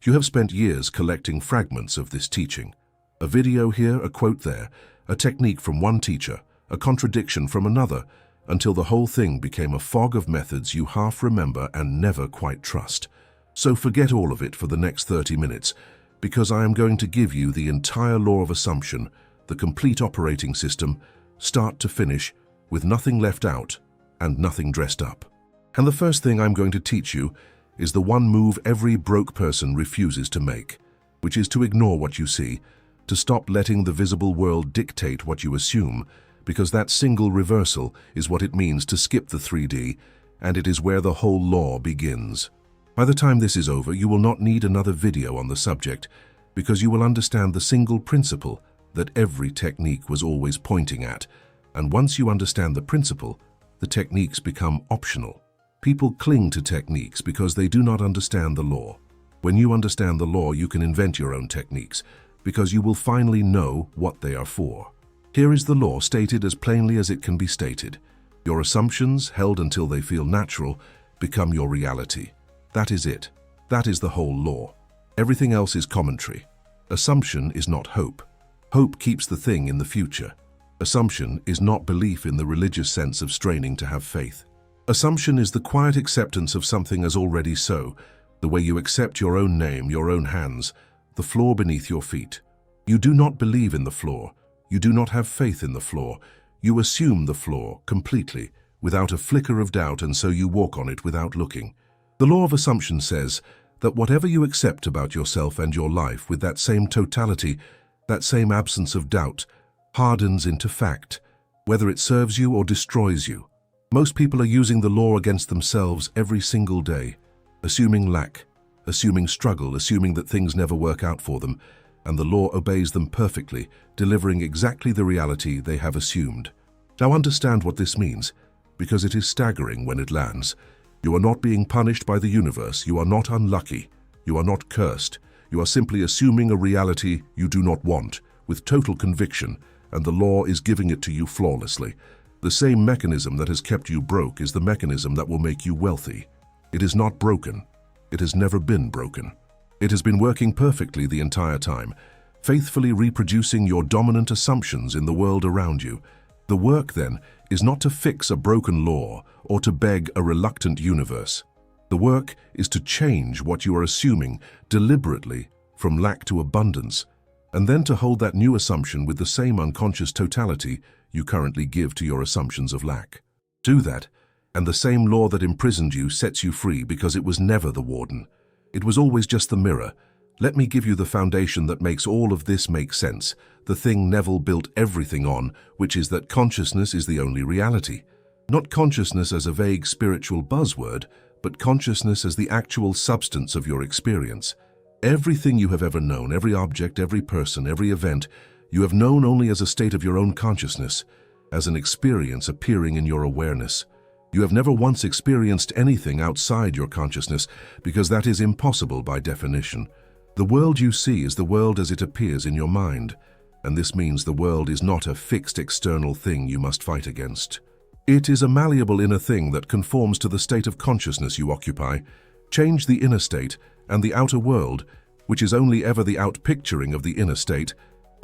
You have spent years collecting fragments of this teaching. A video here, a quote there, a technique from one teacher, a contradiction from another, until the whole thing became a fog of methods you half remember and never quite trust. So forget all of it for the next 30 minutes, because I am going to give you the entire law of assumption, the complete operating system, start to finish, with nothing left out and nothing dressed up. And the first thing I'm going to teach you is the one move every broke person refuses to make, which is to ignore what you see, to stop letting the visible world dictate what you assume, because that single reversal is what it means to skip the 3D, and it is where the whole law begins. By the time this is over, you will not need another video on the subject, because you will understand the single principle that every technique was always pointing at, and once you understand the principle, the techniques become optional. People cling to techniques because they do not understand the law. When you understand the law, you can invent your own techniques, because you will finally know what they are for. Here is the law stated as plainly as it can be stated. Your assumptions, held until they feel natural, become your reality. That is it. That is the whole law. Everything else is commentary. Assumption is not hope. Hope keeps the thing in the future. Assumption is not belief in the religious sense of straining to have faith. Assumption is the quiet acceptance of something as already so, the way you accept your own name, your own hands, the floor beneath your feet. You do not believe in the floor. You do not have faith in the floor. You assume the floor completely, without a flicker of doubt, and so you walk on it without looking. The law of assumption says that whatever you accept about yourself and your life with that same totality, that same absence of doubt, hardens into fact, whether it serves you or destroys you. Most people are using the law against themselves every single day, assuming lack, assuming struggle, assuming that things never work out for them, and the law obeys them perfectly, delivering exactly the reality they have assumed. Now understand what this means, because it is staggering when it lands. You are not being punished by the universe. You are not unlucky. You are not cursed. You are simply assuming a reality you do not want, with total conviction, and the law is giving it to you flawlessly. The same mechanism that has kept you broke is the mechanism that will make you wealthy. It is not broken. It has never been broken. It has been working perfectly the entire time, faithfully reproducing your dominant assumptions in the world around you. The work, then, is not to fix a broken law or to beg a reluctant universe. The work is to change what you are assuming deliberately from lack to abundance, and then to hold that new assumption with the same unconscious totality you currently give to your assumptions of lack. Do that, and the same law that imprisoned you sets you free, because it was never the warden. It was always just the mirror. Let me give you the foundation that makes all of this make sense, the thing Neville built everything on, which is that consciousness is the only reality. Not consciousness as a vague spiritual buzzword, but consciousness as the actual substance of your experience. Everything you have ever known, every object, every person, every event, you have known only as a state of your own consciousness, as an experience appearing in your awareness. You have never once experienced anything outside your consciousness, because that is impossible by definition. The world you see is the world as it appears in your mind, and this means the world is not a fixed external thing you must fight against. It is a malleable inner thing that conforms to the state of consciousness you occupy. Change the inner state, and the outer world, which is only ever the outpicturing of the inner state,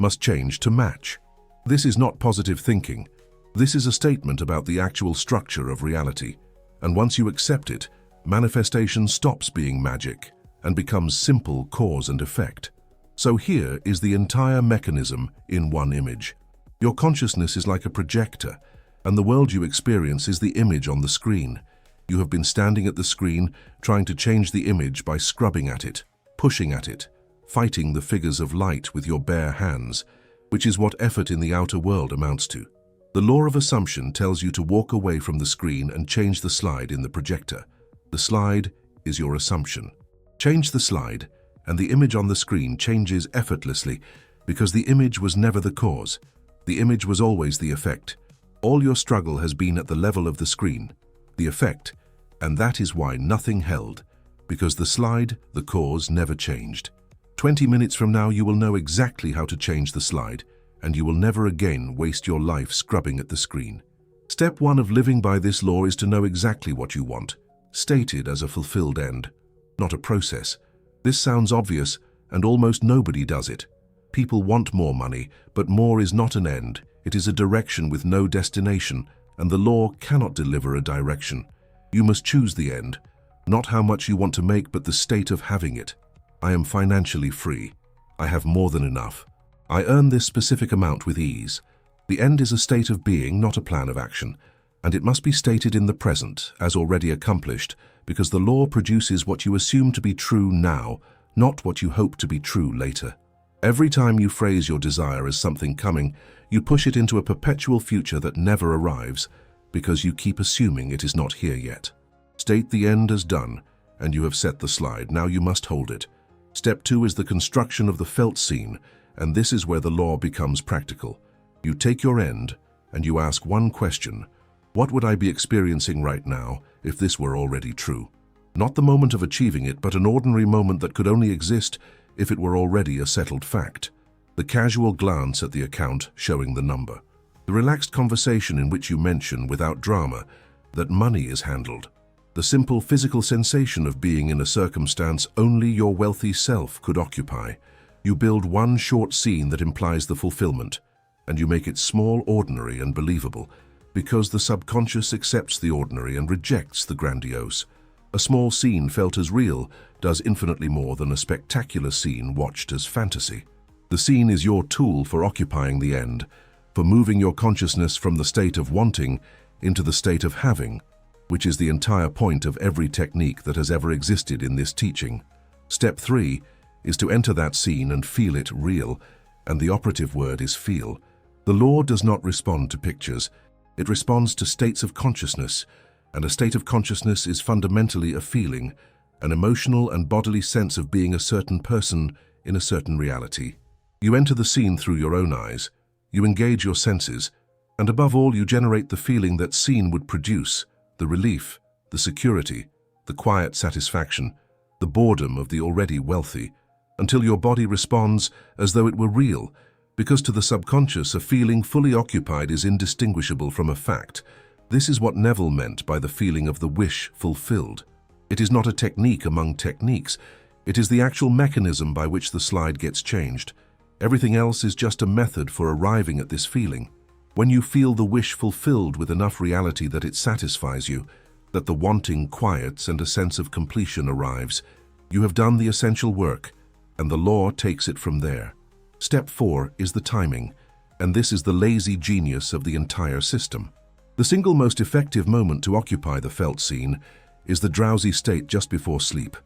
must change to match. This is not positive thinking. This is a statement about the actual structure of reality, and once you accept it, manifestation stops being magic and becomes simple cause and effect. So here is the entire mechanism in one image. Your consciousness is like a projector, and the world you experience is the image on the screen. You have been standing at the screen, trying to change the image by scrubbing at it, pushing at it, fighting the figures of light with your bare hands, which is what effort in the outer world amounts to. The law of assumption tells you to walk away from the screen and change the slide in the projector. The slide is your assumption. Change the slide, and the image on the screen changes effortlessly, because the image was never the cause. The image was always the effect. All your struggle has been at the level of the screen, the effect, and that is why nothing held, because the slide, the cause, never changed. 20 minutes from now you will know exactly how to change the slide, and you will never again waste your life scrubbing at the screen. Step 1 of living by this law is to know exactly what you want, stated as a fulfilled end, not a process. This sounds obvious, and almost nobody does it. People want more money, but more is not an end. It is a direction with no destination, and the law cannot deliver a direction. You must choose the end, not how much you want to make, but the state of having it. I am financially free. I have more than enough. I earn this specific amount with ease. The end is a state of being, not a plan of action, and it must be stated in the present, as already accomplished, because the law produces what you assume to be true now, not what you hope to be true later. Every time you phrase your desire as something coming, you push it into a perpetual future that never arrives, because you keep assuming it is not here yet. State the end as done, and you have set the slide. Now you must hold it. Step 2 is the construction of the felt scene, and this is where the law becomes practical. You take your end, and you ask one question: what would I be experiencing right now if this were already true? Not the moment of achieving it, but an ordinary moment that could only exist if it were already a settled fact. The casual glance at the account showing the number. The relaxed conversation in which you mention, without drama, that money is handled. The simple physical sensation of being in a circumstance only your wealthy self could occupy. You build one short scene that implies the fulfillment, and you make it small, ordinary, and believable, because the subconscious accepts the ordinary and rejects the grandiose. A small scene felt as real does infinitely more than a spectacular scene watched as fantasy. The scene is your tool for occupying the end, for moving your consciousness from the state of wanting into the state of having, which is the entire point of every technique that has ever existed in this teaching. Step 3 is to enter that scene and feel it real, and the operative word is feel. The law does not respond to pictures, it responds to states of consciousness, and a state of consciousness is fundamentally a feeling, an emotional and bodily sense of being a certain person in a certain reality. You enter the scene through your own eyes, you engage your senses, and above all you generate the feeling that scene would produce, the relief, the security, the quiet satisfaction, the boredom of the already wealthy, until your body responds as though it were real, because to the subconscious a feeling fully occupied is indistinguishable from a fact. This is what Neville meant by the feeling of the wish fulfilled. It is not a technique among techniques, it is the actual mechanism by which the slide gets changed. Everything else is just a method for arriving at this feeling. When you feel the wish fulfilled with enough reality that it satisfies you, that the wanting quiets and a sense of completion arrives, you have done the essential work, and the law takes it from there. Step 4 is the timing, and this is the lazy genius of the entire system. The single most effective moment to occupy the felt scene is the drowsy state just before sleep,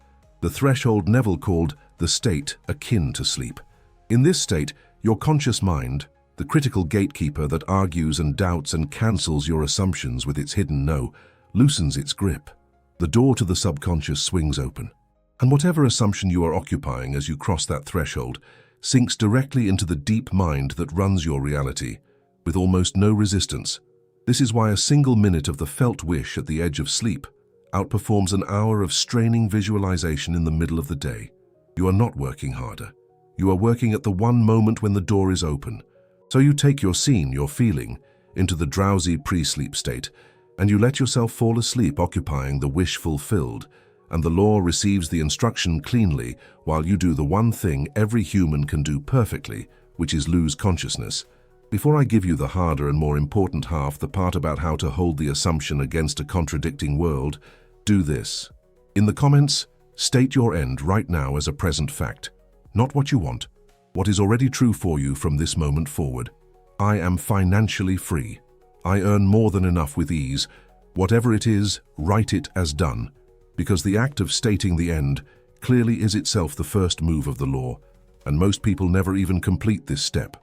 the threshold Neville called the state akin to sleep. In this state, your conscious mind, the critical gatekeeper that argues and doubts and cancels your assumptions with its hidden no, loosens its grip. The door to the subconscious swings open, and whatever assumption you are occupying as you cross that threshold sinks directly into the deep mind that runs your reality, with almost no resistance. This is why a single minute of the felt wish at the edge of sleep outperforms an hour of straining visualization in the middle of the day. You are not working harder. You are working at the one moment when the door is open. So you take your scene, your feeling, into the drowsy pre-sleep state, and you let yourself fall asleep occupying the wish fulfilled, and the law receives the instruction cleanly while you do the one thing every human can do perfectly, which is lose consciousness. Before I give you the harder and more important half, the part about how to hold the assumption against a contradicting world, do this. In the comments, state your end right now as a present fact, not what you want, what is already true for you from this moment forward. I am financially free. I earn more than enough with ease. Whatever it is, write it as done, because the act of stating the end clearly is itself the first move of the law, and most people never even complete this step,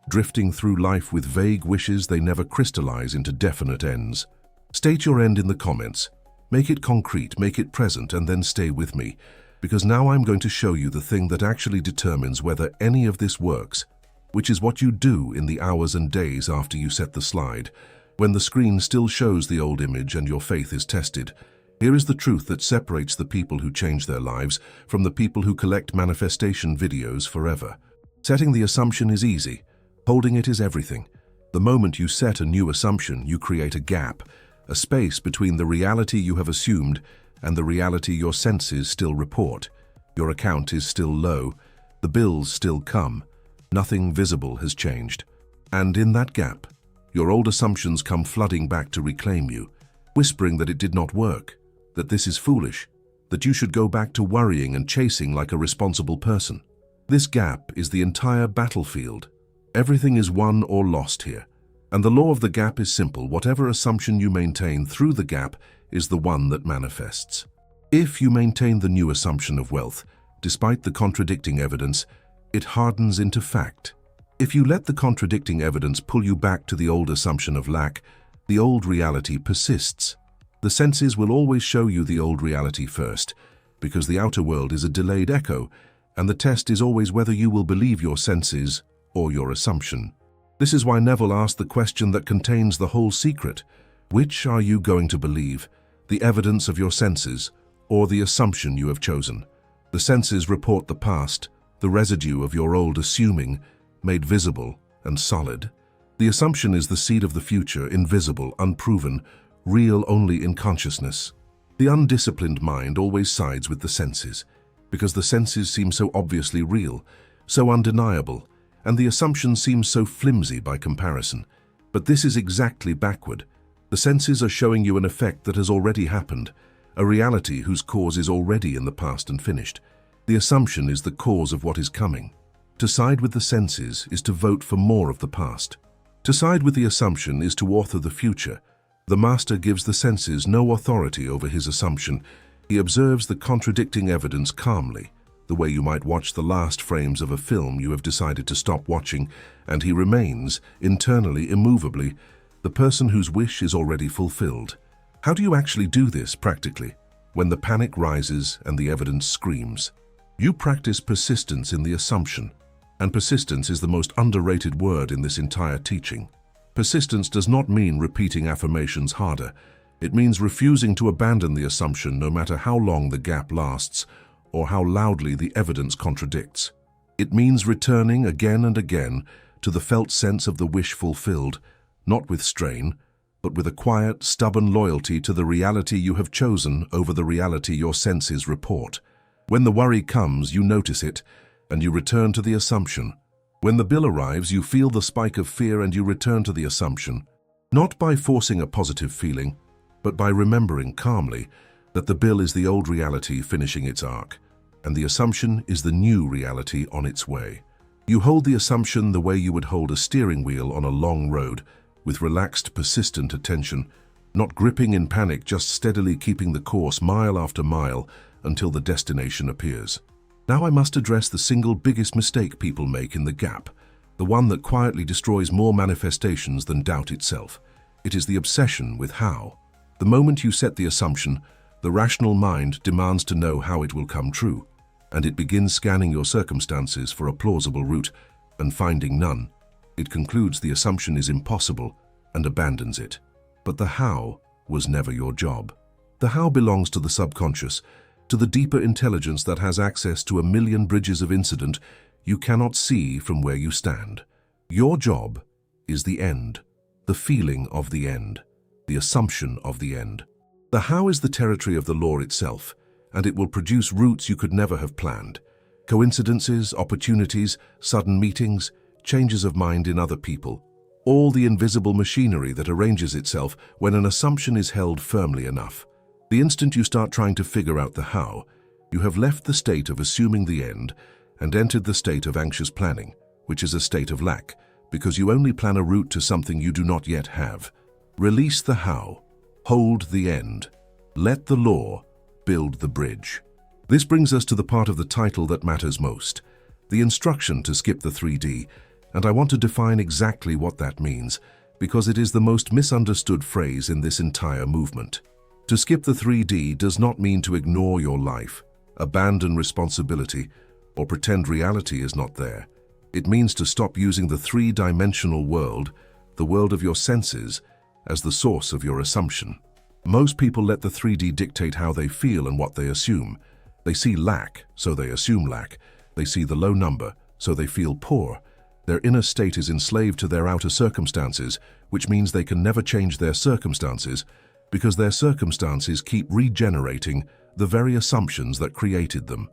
drifting through life with vague wishes they never crystallize into definite ends. State your end in the comments. Make it concrete, make it present, and then stay with me, because now I'm going to show you the thing that actually determines whether any of this works, which is what you do in the hours and days after you set the slide, when the screen still shows the old image and your faith is tested. Here is the truth that separates the people who change their lives from the people who collect manifestation videos forever. Setting the assumption is easy. Holding it is everything. The moment you set a new assumption, you create a gap, a space between the reality you have assumed and the reality your senses still report. Your account is still low, the bills still come, nothing visible has changed. And in that gap, your old assumptions come flooding back to reclaim you, whispering that it did not work, that this is foolish, that you should go back to worrying and chasing like a responsible person. This gap is the entire battlefield. Everything is won or lost here. And the law of the gap is simple. Whatever assumption you maintain through the gap is the one that manifests. If you maintain the new assumption of wealth, despite the contradicting evidence, it hardens into fact. If you let the contradicting evidence pull you back to the old assumption of lack, the old reality persists. The senses will always show you the old reality first, because the outer world is a delayed echo, and the test is always whether you will believe your senses or your assumption. This is why Neville asked the question that contains the whole secret. Which are you going to believe? The evidence of your senses, or the assumption you have chosen? The senses report the past, the residue of your old assuming, made visible and solid. The assumption is the seed of the future, invisible, unproven, real only in consciousness. The undisciplined mind always sides with the senses, because the senses seem so obviously real, so undeniable, and the assumption seems so flimsy by comparison. But this is exactly backward. The senses are showing you an effect that has already happened, a reality whose cause is already in the past and finished. The assumption is the cause of what is coming. To side with the senses is to vote for more of the past. To side with the assumption is to author the future. The master gives the senses no authority over his assumption. He observes the contradicting evidence calmly, the way you might watch the last frames of a film you have decided to stop watching, and he remains, internally, immovably, the person whose wish is already fulfilled. How do you actually do this practically? When the panic rises and the evidence screams. You practice persistence in the assumption, and persistence is the most underrated word in this entire teaching. Persistence does not mean repeating affirmations harder. It means refusing to abandon the assumption no matter how long the gap lasts or how loudly the evidence contradicts. It means returning again and again to the felt sense of the wish fulfilled, not with strain, but with a quiet, stubborn loyalty to the reality you have chosen over the reality your senses report. When the worry comes, you notice it, and you return to the assumption. When the bill arrives, you feel the spike of fear and you return to the assumption. Not by forcing a positive feeling, but by remembering calmly that the bill is the old reality finishing its arc, and the assumption is the new reality on its way. You hold the assumption the way you would hold a steering wheel on a long road, with relaxed, persistent attention, not gripping in panic, just steadily keeping the course mile after mile until the destination appears. Now I must address the single biggest mistake people make in the gap, the one that quietly destroys more manifestations than doubt itself. It is the obsession with how. The moment you set the assumption, the rational mind demands to know how it will come true, and it begins scanning your circumstances for a plausible route, and finding none. It concludes the assumption is impossible and abandons it. But the how was never your job. The how belongs to the subconscious, to the deeper intelligence that has access to a million bridges of incident you cannot see from where you stand. Your job is the end, the feeling of the end, the assumption of the end. The how is the territory of the law itself, and it will produce routes you could never have planned. Coincidences, opportunities, sudden meetings, changes of mind in other people. All the invisible machinery that arranges itself when an assumption is held firmly enough. The instant you start trying to figure out the how, you have left the state of assuming the end and entered the state of anxious planning, which is a state of lack, because you only plan a route to something you do not yet have. Release the how. Hold the end. Let the law build the bridge. This brings us to the part of the title that matters most, the instruction to skip the 3D, and I want to define exactly what that means, because it is the most misunderstood phrase in this entire movement. To skip the 3D does not mean to ignore your life, abandon responsibility, or pretend reality is not there. It means to stop using the three-dimensional world, the world of your senses, as the source of your assumption. Most people let the 3D dictate how they feel and what they assume. They see lack, so they assume lack. They see the low number, so they feel poor. Their inner state is enslaved to their outer circumstances, which means they can never change their circumstances, because their circumstances keep regenerating the very assumptions that created them.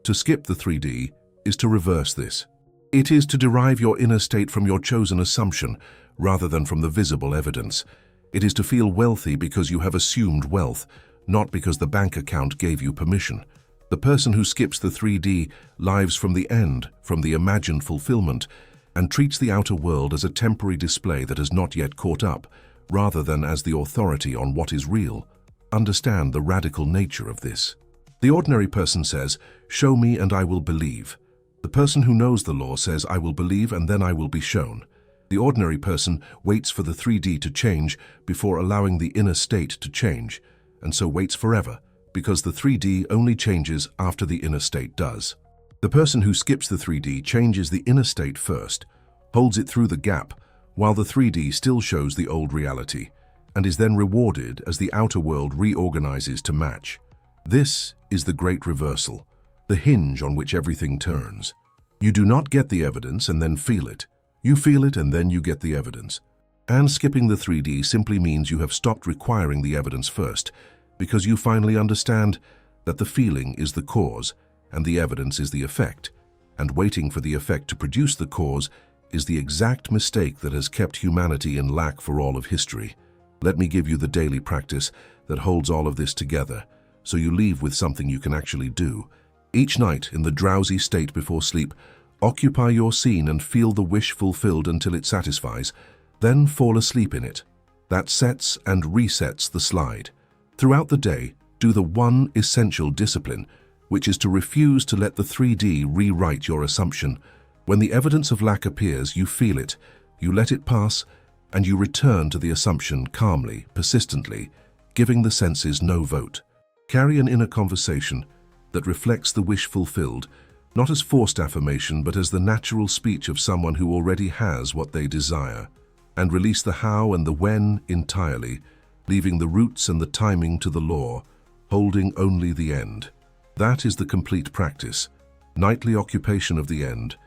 To skip the 3D is to reverse this. It is to derive your inner state from your chosen assumption rather than from the visible evidence. It is to feel wealthy because you have assumed wealth, not because the bank account gave you permission. The person who skips the 3D lives from the end, from the imagined fulfillment, and treats the outer world as a temporary display that has not yet caught up, rather than as the authority on what is real. Understand the radical nature of this. The ordinary person says, "Show me and I will believe." The person who knows the law says, "I will believe and then I will be shown." The ordinary person waits for the 3D to change before allowing the inner state to change, and so waits forever, because the 3D only changes after the inner state does. The person who skips the 3D changes the inner state first, holds it through the gap, while the 3D still shows the old reality, and is then rewarded as the outer world reorganizes to match. This is the great reversal, the hinge on which everything turns. You do not get the evidence and then feel it. You feel it and then you get the evidence. And skipping the 3D simply means you have stopped requiring the evidence first, because you finally understand that the feeling is the cause and the evidence is the effect, and waiting for the effect to produce the cause is the exact mistake that has kept humanity in lack for all of history. Let me give you the daily practice that holds all of this together, so you leave with something you can actually do. Each night, in the drowsy state before sleep, occupy your scene and feel the wish fulfilled until it satisfies, then fall asleep in it. That sets and resets the slide. Throughout the day, do the one essential discipline, which is to refuse to let the 3D rewrite your assumption. When the evidence of lack appears, you feel it, you let it pass, and you return to the assumption calmly, persistently, giving the senses no vote. Carry an inner conversation that reflects the wish fulfilled, not as forced affirmation but as the natural speech of someone who already has what they desire, and release the how and the when entirely, leaving the roots and the timing to the law, holding only the end. That is the complete practice, nightly occupation of the end,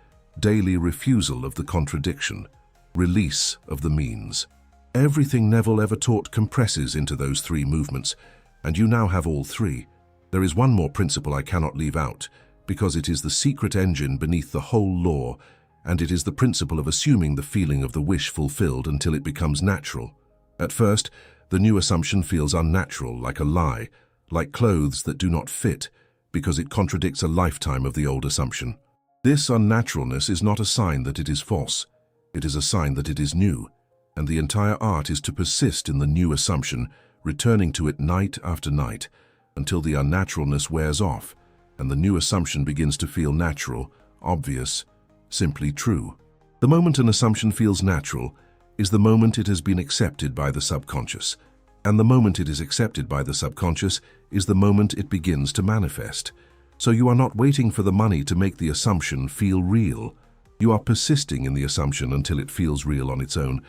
daily refusal of the contradiction, release of the means. Everything Neville ever taught compresses into those three movements, and you now have all three. There is one more principle I cannot leave out, because it is the secret engine beneath the whole law, and it is the principle of assuming the feeling of the wish fulfilled until it becomes natural. At first, the new assumption feels unnatural, like a lie, like clothes that do not fit, because it contradicts a lifetime of the old assumption. This unnaturalness is not a sign that it is false. It is a sign that it is new, and the entire art is to persist in the new assumption, returning to it night after night, until the unnaturalness wears off, and the new assumption begins to feel natural, obvious, simply true. The moment an assumption feels natural is the moment it has been accepted by the subconscious, and the moment it is accepted by the subconscious is the moment it begins to manifest. So you are not waiting for the money to make the assumption feel real. You are persisting in the assumption until it feels real on its own,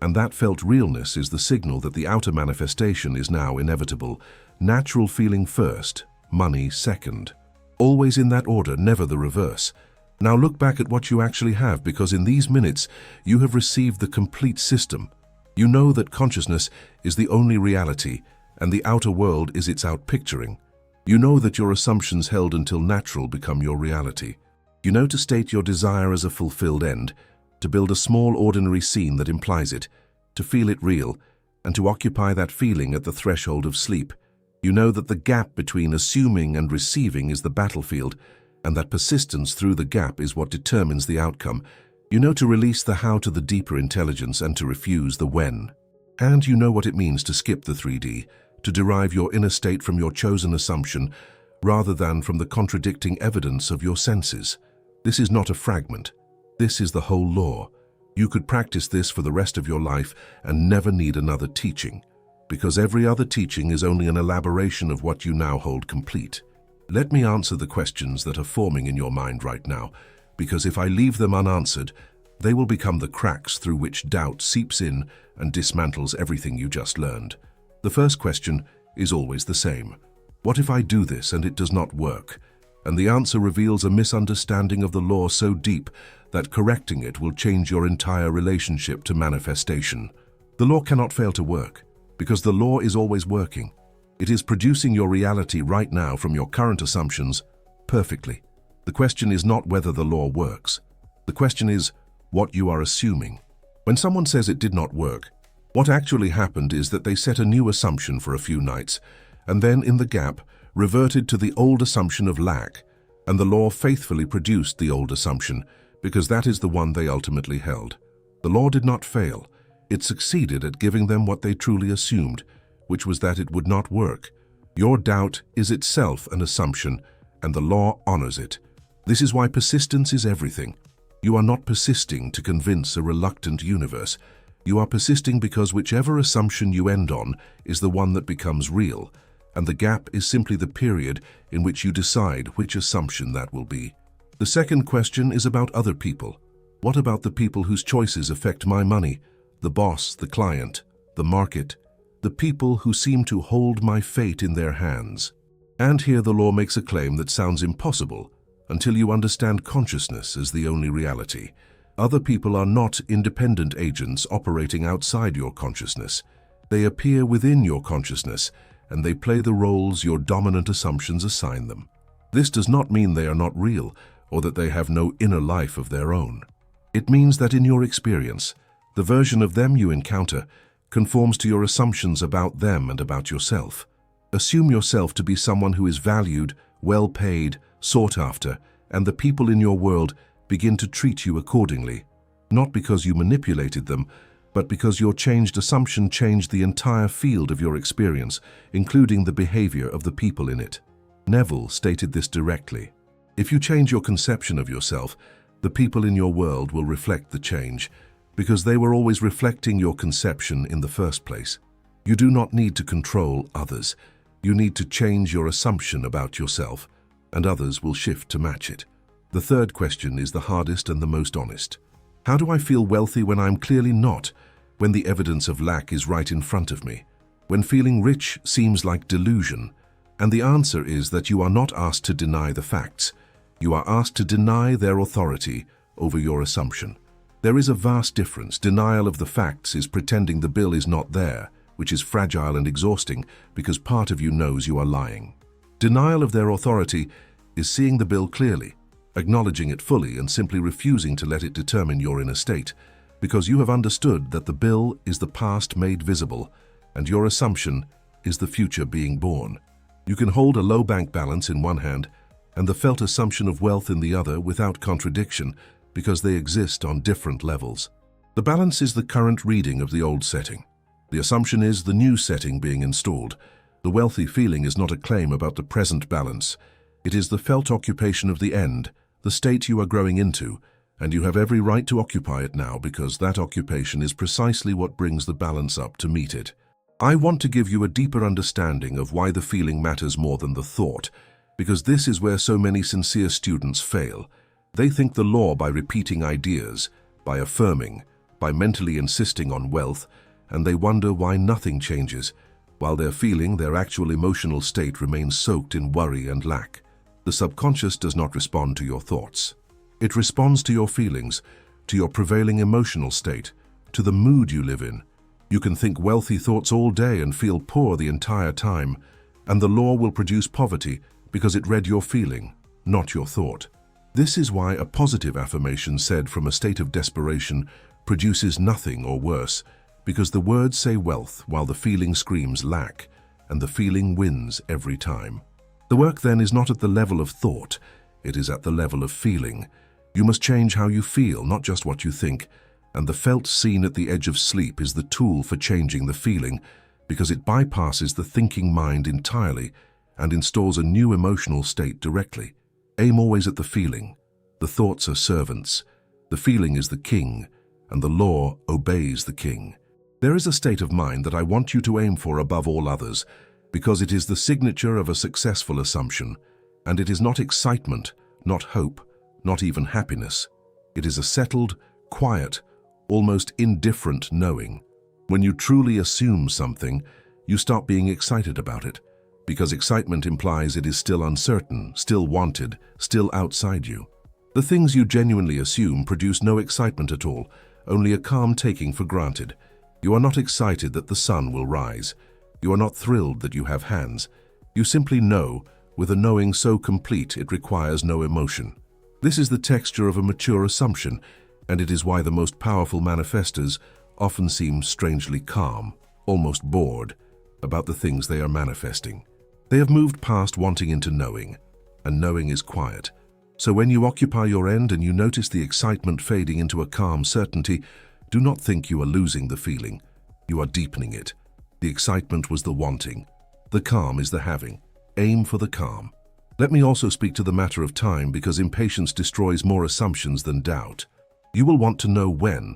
and that felt realness is the signal that the outer manifestation is now inevitable. Natural feeling first, money second. Always in that order, never the reverse. Now look back at what you actually have, because in these minutes you have received the complete system. You know that consciousness is the only reality, and the outer world is its outpicturing. You know that your assumptions held until natural become your reality. You know to state your desire as a fulfilled end, to build a small ordinary scene that implies it, to feel it real, and to occupy that feeling at the threshold of sleep. You know that the gap between assuming and receiving is the battlefield, and that persistence through the gap is what determines the outcome. You know to release the how to the deeper intelligence and to refuse the when. And you know what it means to skip the 3D, to derive your inner state from your chosen assumption rather than from the contradicting evidence of your senses. This is not a fragment. This is the whole law. You could practice this for the rest of your life and never need another teaching, because every other teaching is only an elaboration of what you now hold complete. Let me answer the questions that are forming in your mind right now, because if I leave them unanswered, they will become the cracks through which doubt seeps in and dismantles everything you just learned. The first question is always the same. What if I do this and it does not work? And the answer reveals a misunderstanding of the law so deep that correcting it will change your entire relationship to manifestation. The law cannot fail to work, because the law is always working. It is producing your reality right now from your current assumptions perfectly. The question is not whether the law works. The question is what you are assuming. When someone says it did not work, what actually happened is that they set a new assumption for a few nights, and then in the gap reverted to the old assumption of lack, and the law faithfully produced the old assumption, because that is the one they ultimately held. The law did not fail. It succeeded at giving them what they truly assumed, which was that it would not work. Your doubt is itself an assumption, and the law honors it. This is why persistence is everything. You are not persisting to convince a reluctant universe. You are persisting because whichever assumption you end on is the one that becomes real, and the gap is simply the period in which you decide which assumption that will be. The second question is about other people. What about the people whose choices affect my money? The boss, the client, the market, the people who seem to hold my fate in their hands. And here the law makes a claim that sounds impossible until you understand consciousness as the only reality. Other people are not independent agents operating outside your consciousness. They appear within your consciousness, and they play the roles your dominant assumptions assign them. This does not mean they are not real, or that they have no inner life of their own. It means that in your experience, the version of them you encounter conforms to your assumptions about them and about yourself. Assume yourself to be someone who is valued, well paid, sought after, and the people in your world begin to treat you accordingly, not because you manipulated them, but because your changed assumption changed the entire field of your experience, including the behavior of the people in it. Neville stated this directly. If you change your conception of yourself, the people in your world will reflect the change, because they were always reflecting your conception in the first place. You do not need to control others. You need to change your assumption about yourself, and others will shift to match it. The third question is the hardest and the most honest. How do I feel wealthy when I'm clearly not, when the evidence of lack is right in front of me, when feeling rich seems like delusion? And the answer is that you are not asked to deny the facts. You are asked to deny their authority over your assumption. There is a vast difference. Denial of the facts is pretending the bill is not there, which is fragile and exhausting because part of you knows you are lying. Denial of their authority is seeing the bill clearly, acknowledging it fully and simply refusing to let it determine your inner state, because you have understood that the bill is the past made visible and your assumption is the future being born. You can hold a low bank balance in one hand and the felt assumption of wealth in the other without contradiction, because they exist on different levels. The balance is the current reading of the old setting. The assumption is the new setting being installed. The wealthy feeling is not a claim about the present balance. It is the felt occupation of the end, the state you are growing into, and you have every right to occupy it now because that occupation is precisely what brings the balance up to meet it. I want to give you a deeper understanding of why the feeling matters more than the thought, because this is where so many sincere students fail. They think the law by repeating ideas, by affirming, by mentally insisting on wealth, and they wonder why nothing changes, while their feeling, their actual emotional state remains soaked in worry and lack. The subconscious does not respond to your thoughts. It responds to your feelings, to your prevailing emotional state, to the mood you live in. You can think wealthy thoughts all day and feel poor the entire time, and the law will produce poverty because it read your feeling, not your thought. This is why a positive affirmation said from a state of desperation produces nothing or worse, because the words say wealth while the feeling screams lack, and the feeling wins every time. The work then is not at the level of thought, it is at the level of feeling. You must change how you feel, not just what you think, and the felt seen at the edge of sleep is the tool for changing the feeling, because it bypasses the thinking mind entirely and installs a new emotional state directly. Aim always at the feeling. The thoughts are servants. The feeling is the king, and the law obeys the king. There is a state of mind that I want you to aim for above all others, because it is the signature of a successful assumption, and it is not excitement, not hope, not even happiness. It is a settled, quiet, almost indifferent knowing. When you truly assume something, you stop being excited about it, because excitement implies it is still uncertain, still wanted, still outside you. The things you genuinely assume produce no excitement at all, only a calm taking for granted. You are not excited that the sun will rise. You are not thrilled that you have hands. You simply know, with a knowing so complete it requires no emotion. This is the texture of a mature assumption, and it is why the most powerful manifestors often seem strangely calm, almost bored, about the things they are manifesting. They have moved past wanting into knowing, and knowing is quiet. So when you occupy your end and you notice the excitement fading into a calm certainty, do not think you are losing the feeling. You are deepening it. The excitement was the wanting. The calm is the having. Aim for the calm. Let me also speak to the matter of time, because impatience destroys more assumptions than doubt. You will want to know when,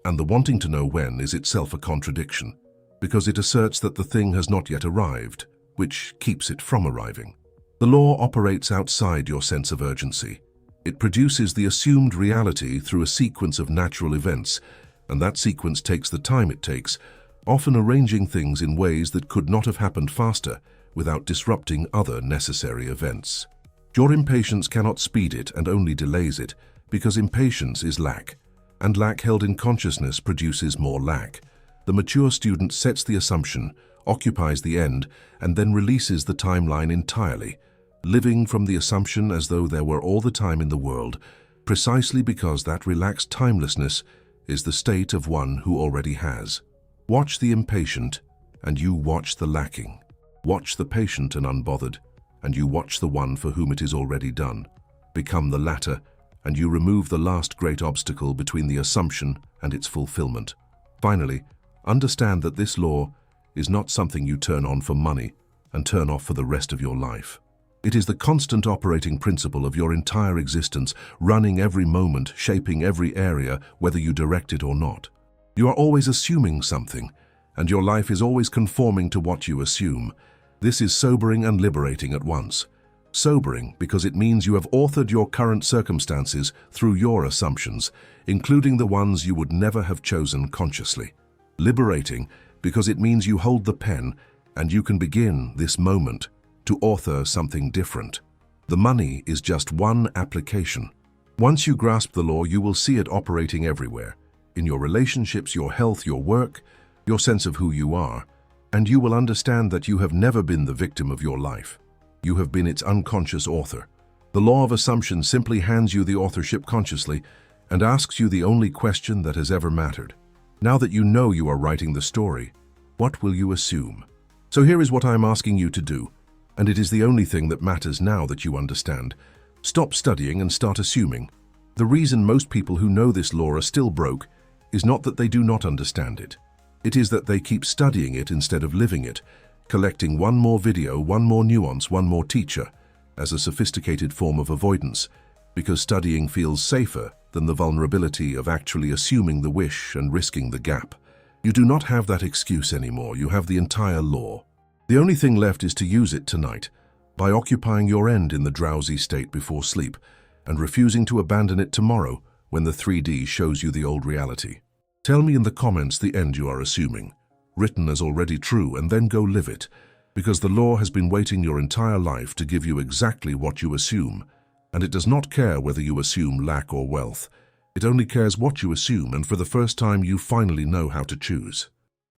and the wanting to know when is itself a contradiction, because it asserts that the thing has not yet arrived, which keeps it from arriving. The law operates outside your sense of urgency. It produces the assumed reality through a sequence of natural events, and that sequence takes the time it takes, often arranging things in ways that could not have happened faster without disrupting other necessary events. Your impatience cannot speed it and only delays it, because impatience is lack, and lack held in consciousness produces more lack. The mature student sets the assumption, occupies the end, and then releases the timeline entirely, living from the assumption as though there were all the time in the world, precisely because that relaxed timelessness is the state of one who already has. Watch the impatient, and you watch the lacking. Watch the patient and unbothered, and you watch the one for whom it is already done. Become the latter, and you remove the last great obstacle between the assumption and its fulfillment. Finally, understand that this law is not something you turn on for money and turn off for the rest of your life. It is the constant operating principle of your entire existence, running every moment, shaping every area, whether you direct it or not. You are always assuming something, and your life is always conforming to what you assume. This is sobering and liberating at once. Sobering because it means you have authored your current circumstances through your assumptions, including the ones you would never have chosen consciously. Liberating because it means you hold the pen and you can begin this moment to author something different. The money is just one application. Once you grasp the law, you will see it operating everywhere, in your relationships, your health, your work, your sense of who you are, and you will understand that you have never been the victim of your life. You have been its unconscious author. The law of assumption simply hands you the authorship consciously and asks you the only question that has ever mattered. Now that you know you are writing the story, what will you assume? So here is what I am asking you to do, and it is the only thing that matters now that you understand. Stop studying and start assuming. The reason most people who know this law are still broke is not that they do not understand it. It is that they keep studying it instead of living it, collecting one more video, one more nuance, one more teacher, as a sophisticated form of avoidance, because studying feels safer than the vulnerability of actually assuming the wish and risking the gap. You do not have that excuse anymore. You have the entire law. The only thing left is to use it tonight, by occupying your end in the drowsy state before sleep, and refusing to abandon it tomorrow when the 3D shows you the old reality. Tell me in the comments the end you are assuming, written as already true, and then go live it, because the law has been waiting your entire life to give you exactly what you assume, and it does not care whether you assume lack or wealth. It only cares what you assume, and for the first time you finally know how to choose.